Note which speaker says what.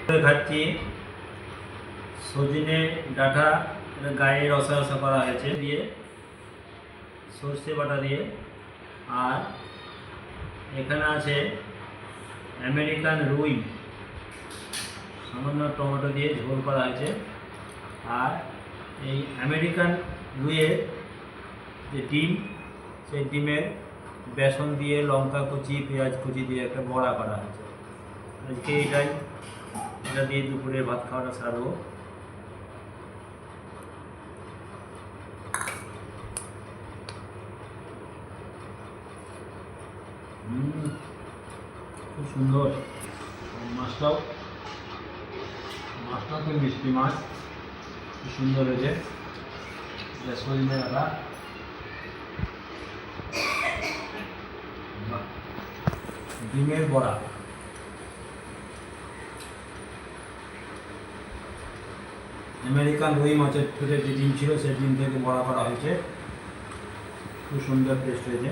Speaker 1: খাচ্ছি সজনে ডাঁটা, গায়ে রসা রসা করা হয়েছে দিয়ে, সর্ষে বাটা দিয়ে। আর এখানে আছে আমেরিকান রুই, সামান্য টমেটো দিয়ে ঝোল করা হয়েছে। আর এই আমেরিকান রুইয়ের যে ডিম, সেই ডিমের বেসন দিয়ে লঙ্কা কুচি পেঁয়াজ কুচি দিয়ে একটা বড়া করা হয়েছে। আজকে এটা দিয়ে দুপুরে ভাত খাওয়াটা সারবো। খুব সুন্দর মাছটাও খুব মিষ্টি মাছ, খুব সুন্দর হয়েছে। সজনে ডাঁটা, ডিমের বড়া, আমেরিকান রুই মাছের থেকে যে ডিম ছিল সেই ডিম থেকে বড়া করা হয়েছে। খুব সুন্দর টেস্ট হয়েছে।